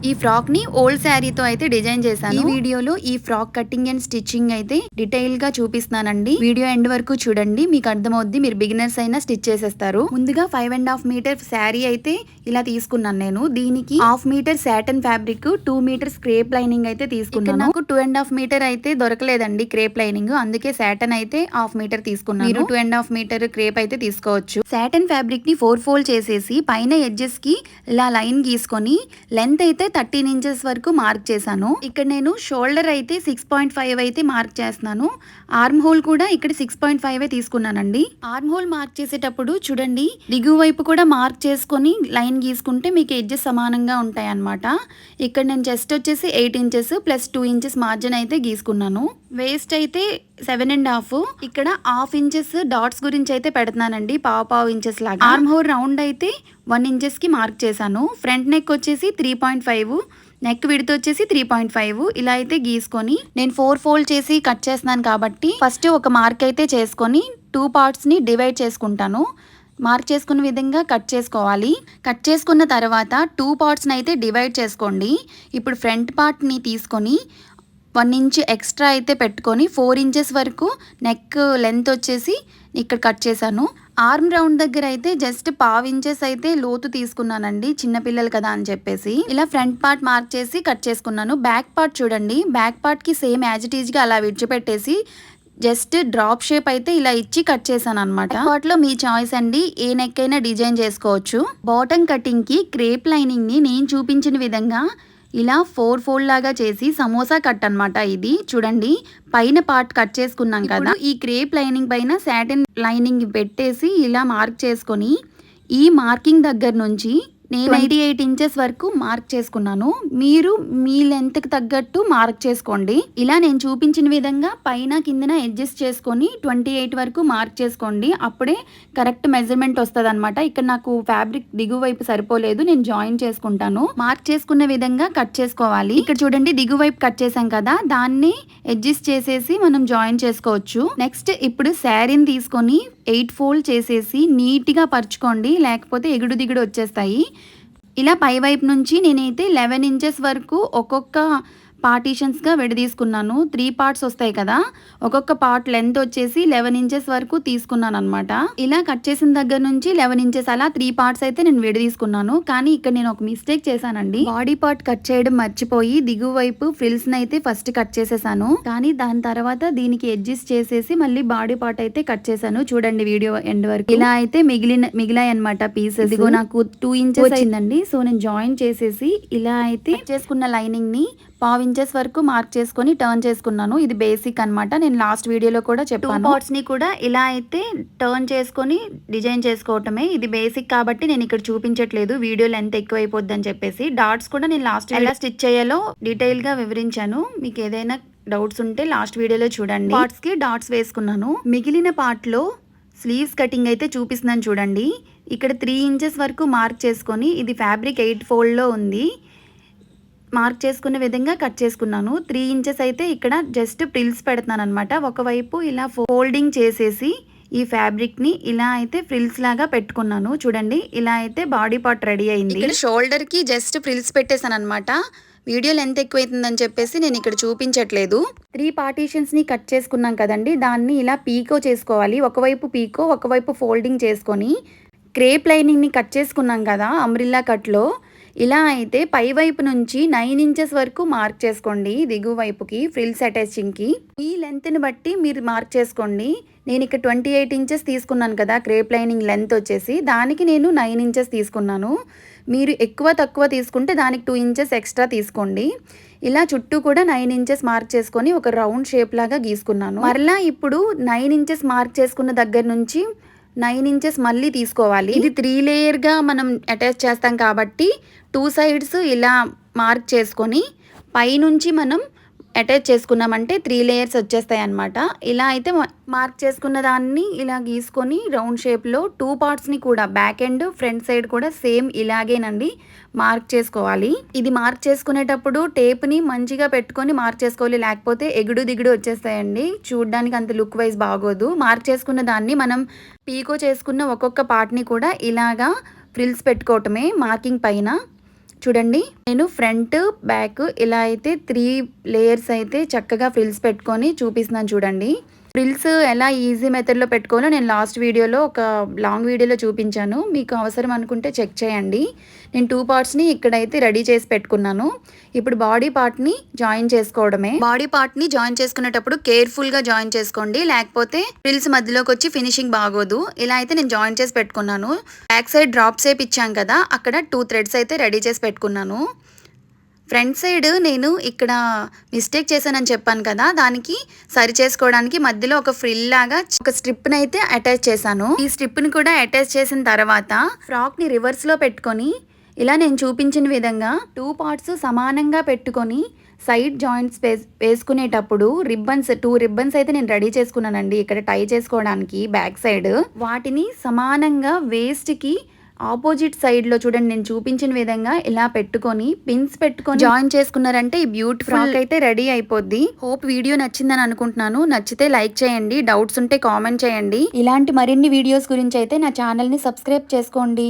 ఈ ఫ్రాక్ ని ఓల్డ్ శారీతో అయితే డిజైన్ చేశాను. ఈ వీడియోలో ఈ ఫ్రాక్ కటింగ్ అండ్ స్టిచ్చింగ్ అయితే డీటెయిల్ గా చూపిస్తున్నానండి. వీడియో ఎండ్ వరకు చూడండి, మీకు అర్థమవుద్ది. మీరు బిగినర్స్ అయినా స్టిచ్ చేసేస్తారు. ముందుగా 5.5 మీటర్ శారీ అయితే ఇలా తీసుకున్నాను నేను. దీనికి 1/2 metre satin fabric, 2 metres crepe lining అయితే తీసుకున్నాను. నాకు 2.5 మీటర్ అయితే దొరకలేదండి క్రేప్ లైనింగ్, అందుకే సాటన్ అయితే 1/2 మీటర్ తీసుకున్నాను. మీరు 2.5 మీటర్ క్రేప్ అయితే తీసుకోవచ్చు. సాటన్ ఫ్యాబ్రిక్ ని 4 ఫోల్డ్ చేసేసి పైన ఎడ్జెస్ కి ఇలా లైన్ గీసుకొని లెంత్ అయితే 13 ఇంచెస్ వరకు మార్క్ చేశాను. ఇక్కడ నేను షోల్డర్ అయితే 6.5 అయితే మార్క్ చేస్తున్నాను. ఆర్మ్ హోల్ కూడా ఇక్కడ 6.5 తీసుకున్నానండి. ఆర్మ్ హోల్ మార్క్ చేసేటప్పుడు చూడండి, దిగువ వైపు కూడా మార్క్ చేసుకొని లైన్ గీసుకుంటే మీకు ఎడ్జెస్ సమానంగా ఉంటాయి అన్నమాట. ఇక్కడ నేను చెస్ట్ వచ్చేసి 8 ఇంచెస్ ప్లస్ 2 ఇంచెస్ మార్జిన్ అయితే గీసుకున్నాను. వేస్ట్ అయితే 7.5. ఇక్కడ 1/2 ఇంచెస్ డాట్స్ గురించి అయితే పెడుతున్నానండి, పావు ఇంచెస్ లాగా. ఆర్మ్ హోల్ రౌండ్ అయితే 1 ఇంచెస్ కి మార్క్ చేశాను. ఫ్రంట్ నెక్ వచ్చేసి 3.5, నెక్ విడ్త్ వచ్చేసి 3.5 ఇలా అయితే గీసుకొని నేను 4 ఫోల్డ్ చేసి కట్ చేస్తున్నాను కాబట్టి ఫస్ట్ ఒక మార్క్ అయితే చేసుకొని 2 పార్ట్స్ ని డివైడ్ చేసుకుంటాను. మార్క్ చేసుకున్న విధంగా కట్ చేసుకోవాలి. కట్ చేసుకున్న తర్వాత 2 పార్ట్స్ని అయితే డివైడ్ చేసుకోండి. ఇప్పుడు ఫ్రంట్ పార్ట్ని తీసుకొని 1 ఇంచ్ ఎక్స్ట్రా అయితే పెట్టుకొని 4 ఇంచెస్ వరకు నెక్ లెంత్ వచ్చేసి ఇక్కడ కట్ చేశాను. ఆర్మ్ రౌండ్ దగ్గర అయితే జస్ట్ 1/2 ఇంచెస్ అయితే లోతు తీసుకున్నానండి, చిన్నపిల్లలు కదా అని చెప్పేసి. ఇలా ఫ్రంట్ పార్ట్ మార్క్ చేసి కట్ చేసుకున్నాను. బ్యాక్ పార్ట్ చూడండి, బ్యాక్ పార్ట్ కి సేమ్ యాజ్ ఇట్ ఈజ్ గా అలా విడిచిపెట్టేసి జస్ట్ డ్రాప్ షేప్ అయితే ఇలా ఇచ్చి కట్ చేశాను అనమాట. వాటిలో మీ చాయిస్ అండి, ఏ నెక్ అయినా డిజైన్ చేసుకోవచ్చు. బాటమ్ కటింగ్ కి క్రేప్ లైనింగ్ ని నేను చూపించిన విధంగా ఇలా 4 ఫోల్డ్ లాగా చేసి సమోసా కట్ అన్నమాట. ఇది చూడండి, పైన పార్ట్ కట్ చేసుకున్నాం కదా, ఈ క్రేప్ లైనింగ్ పైన సాటిన్ లైనింగ్ పెట్టేసి ఇలా మార్క్ చేసుకొని ఈ మార్కింగ్ దగ్గర నుంచి నేను 98 ఇంచెస్ వరకు మార్క్ చేసుకున్నాను. మీరు మీ లెంత్ కి తగ్గట్టు మార్క్ చేసుకోండి. ఇలా నేను చూపించిన విధంగా పైన కిందన అడ్జస్ట్ చేసుకొని 28 వరకు మార్క్ చేసుకోండి. అప్పుడే కరెక్ట్ మెజర్మెంట్ వస్తుంది అనమాట. ఇక్కడ నాకు ఫ్యాబ్రిక్ దిగువ వైపు సరిపోలేదు, నేను జాయిన్ చేసుకుంటాను. మార్క్ చేసుకున్న విధంగా కట్ చేసుకోవాలి. ఇక్కడ చూడండి, దిగువ వైపు కట్ చేసాం కదా, దాన్ని అడ్జస్ట్ చేసేసి మనం జాయిన్ చేసుకోవచ్చు. నెక్స్ట్ ఇప్పుడు శారీని తీసుకొని 8 ఫోల్డ్ చేసేసి నీట్గా పరుచుకోండి, లేకపోతే ఎగుడు దిగుడు వచ్చేస్తాయి. ఇలా పై వైపు నుంచి నేనైతే 11 ఇంచెస్ వరకు ఒక్కొక్క పార్టీషన్స్గా విడదీసుకున్నాను. 3 పార్ట్స్ వస్తాయి కదా, ఒక్కొక్క పార్ట్ లెంత్ వచ్చేసి 11 ఇంచెస్ వరకు తీసుకున్నాను అనమాట. ఇలా కట్ చేసిన దగ్గర నుంచి 11 ఇంచెస్ అలా 3 పార్ట్స్ అయితే నేను విడదీసుకున్నాను. కానీ ఇక్కడ నేను ఒక మిస్టేక్ చేశానండి. బాడీ పార్ట్ కట్ చేయడం మర్చిపోయి దిగువ వైపు ఫ్రిల్స్ అయితే ఫస్ట్ కట్ చేసేసాను. కానీ దాని తర్వాత దీనికి అడ్జస్ట్ చేసేసి మళ్ళీ బాడీ పార్ట్ అయితే కట్ చేశాను. చూడండి వీడియో ఎండ్ వరకు. ఇలా అయితే మిగిలాయి అనమాట పీసెస్. ఇదిగో నాకు 2 ఇంచెస్ వచ్చిందండి. సో నేను జాయిన్ చేసేసి ఇలా అయితే చేసుకున్న లైనింగ్ ని 1/2 ఇంచెస్ వరకు మార్క్ చేసుకొని టర్న్ చేసుకున్నాను. ఇది బేసిక్ అనమాట, నేను లాస్ట్ వీడియోలో కూడా చెప్పాను. 2 పార్ట్స్ ని కూడా ఇలా అయితే టర్న్ చేసుకొని డిజైన్ చేసుకోవటమే. ఇది బేసిక్ కాబట్టి నేను ఇక్కడ చూపించట్లేదు, వీడియో లెంత్ ఎక్కువైపోద్ది అని చెప్పేసి. డాట్స్ కూడా నేను లాస్ట్ ఎలా స్టిచ్ చేయాలో డీటెయిల్ గా వివరించాను. మీకు ఏదైనా డౌట్స్ ఉంటే లాస్ట్ వీడియోలో చూడండి. పార్ట్స్ కి డాట్స్ వేసుకున్నాను. మిగిలిన పార్ట్ లో స్లీవ్స్ కటింగ్ అయితే చూపిస్తున్నాను చూడండి. ఇక్కడ 3 ఇంచెస్ వరకు మార్క్ చేసుకొని, ఇది ఫ్యాబ్రిక్ 8 ఫోల్డ్ లో ఉంది, మార్క్ చేసుకునే విధంగా కట్ చేసుకున్నాను. 3 ఇంచెస్ అయితే ఇక్కడ జస్ట్ ప్రిల్స్ పెడుతున్నాను అనమాట. ఒకవైపు ఇలా ఫోల్డింగ్ చేసేసి ఈ ఫ్యాబ్రిక్ ని ఇలా అయితే ఫ్రిల్స్ లాగా పెట్టుకున్నాను. చూడండి, ఇలా అయితే బాడీ పార్ట్ రెడీ అయింది. ఇక్కడ షోల్డర్ కి జస్ట్ ఫ్రిల్స్ పెట్టేశాను అనమాట. వీడియో లెంత్ ఎక్కువైతుందని చెప్పేసి నేను ఇక్కడ చూపించట్లేదు. 3 పార్టీషన్స్ ని కట్ చేసుకున్నాం కదండి, దాన్ని ఇలా పీకో చేసుకోవాలి. ఒకవైపు పీకో, ఒకవైపు ఫోల్డింగ్ చేసుకొని క్రేప్ లైనింగ్ ని కట్ చేసుకున్నాం కదా అంబ్రిల్లా కట్ లో, ఇలా అయితే పై వైపు నుంచి 9 ఇంచెస్ వరకు మార్క్ చేసుకోండి. దిగువ వైపుకి ఫ్రిల్స్ అటాచింగ్ కి ఈ లెంత్ ని బట్టి మీరు మార్క్ చేసుకోండి. నేను ఇక్కడ 28 ఇంచెస్ తీసుకున్నాను కదా క్రేప్ లైనింగ్ లెంత్ వచ్చేసి, దానికి నేను 9 ఇంచెస్ తీసుకున్నాను. మీరు ఎక్కువ తక్కువ తీసుకుంటే దానికి 2 ఇంచెస్ ఎక్స్ట్రా తీసుకోండి. ఇలా చుట్టూ కూడా 9 ఇంచెస్ మార్క్ చేసుకొని ఒక రౌండ్ షేప్ లాగా గీసుకున్నాను. మరలా ఇప్పుడు 9 ఇంచెస్ మార్క్ చేసుకున్న దగ్గర నుంచి 9 ఇంచెస్ మళ్ళీ తీసుకోవాలి. ఇది 3 లేయర్ గా మనం అటాచ్ చేస్తాం కాబట్టి 2 సైడ్స్ ఇలా మార్క్ చేసుకొని పైనుంచి మనం అటాచ్ చేసుకున్నామంటే 3 లేయర్స్ వచ్చేస్తాయి అన్నమాట. ఇలా అయితే మార్క్ చేసుకున్న దాన్ని ఇలా గీసుకొని రౌండ్ షేప్లో 2 పార్ట్స్ని కూడా బ్యాక్ అండ్ ఫ్రంట్ సైడ్ కూడా సేమ్ ఇలాగేనండి మార్క్ చేసుకోవాలి. ఇది మార్క్ చేసుకునేటప్పుడు టేప్ని మంచిగా పెట్టుకొని మార్క్ చేసుకోవాలి, లేకపోతే ఎగుడు దిగుడు వచ్చేస్తాయండి, చూడడానికి అంత లుక్ వైజ్ బాగోదు. మార్క్ చేసుకున్న దాన్ని మనం పీకో చేసుకున్న ఒక్కొక్క పార్ట్ని కూడా ఇలాగా ఫ్రిల్స్ పెట్టుకోవటమే మార్కింగ్ పైన. చూడండి నేను ఫ్రంట్ బ్యాక్ ఇలా అయితే 3 లేయర్స్ అయితే చక్కగా ఫ్రిల్స్ పెట్టుకొని చూపిస్తున్నాను చూడండి. ఫ్రిల్స్ ఎలా ఈజీ మెథడ్లో పెట్టుకోవాలో నేను లాస్ట్ వీడియోలో ఒక లాంగ్ వీడియోలో చూపించాను. మీకు అవసరం అనుకుంటే చెక్ చేయండి. నేను 2 పార్ట్స్ని ఇక్కడైతే రెడీ చేసి పెట్టుకున్నాను. ఇప్పుడు బాడీ పార్ట్ని జాయిన్ చేసుకోవడమే. బాడీ పార్ట్ని జాయిన్ చేసుకునేటప్పుడు కేర్ఫుల్గా జాయిన్ చేసుకోండి, లేకపోతే ఫ్రిల్స్ మధ్యలోకి వచ్చి ఫినిషింగ్ బాగోదు. ఇలా అయితే నేను జాయిన్ చేసి పెట్టుకున్నాను. బ్యాక్ సైడ్ డ్రాప్ షేప్ ఇచ్చాం కదా, అక్కడ 2 థ్రెడ్స్ అయితే రెడీ చేసి పెట్టుకున్నాను. ఫ్రంట్ సైడ్ నేను ఇక్కడ మిస్టేక్ చేశానని చెప్పాను కదా, దానికి సరి చేసుకోవడానికి మధ్యలో ఒక ఫ్రిల్ లాగా ఒక స్ట్రిప్ని అయితే అటాచ్ చేశాను. ఈ స్ట్రిప్ని కూడా అటాచ్ చేసిన తర్వాత ఫ్రాక్ని రివర్స్లో పెట్టుకొని ఇలా నేను చూపించిన విధంగా 2 పార్ట్స్ సమానంగా పెట్టుకొని సైడ్ జాయింట్స్ వేసుకునేటప్పుడు 2 రిబ్బన్స్ అయితే నేను రెడీ చేసుకున్నానండి ఇక్కడ టై చేసుకోవడానికి బ్యాక్ సైడ్. వాటిని సమానంగా వేస్ట్కి ఆపోజిట్ సైడ్లో చూడండి నేను చూపించిన విధంగా ఇలా పెట్టుకొని పిన్స్ పెట్టుకొని జాయిన్ చేసుకున్నారంటే ఈ బ్యూటిఫుల్ ఫ్రాక్ అయితే రెడీ అయిపోద్ది. హోప్ వీడియో నచ్చిందని అనుకుంటున్నాను. నచ్చితే లైక్ చేయండి, డౌట్స్ ఉంటే కామెంట్ చేయండి. ఇలాంటి మరిన్ని వీడియోస్ గురించి అయితే నా ఛానల్ని సబ్స్క్రైబ్ చేసుకోండి.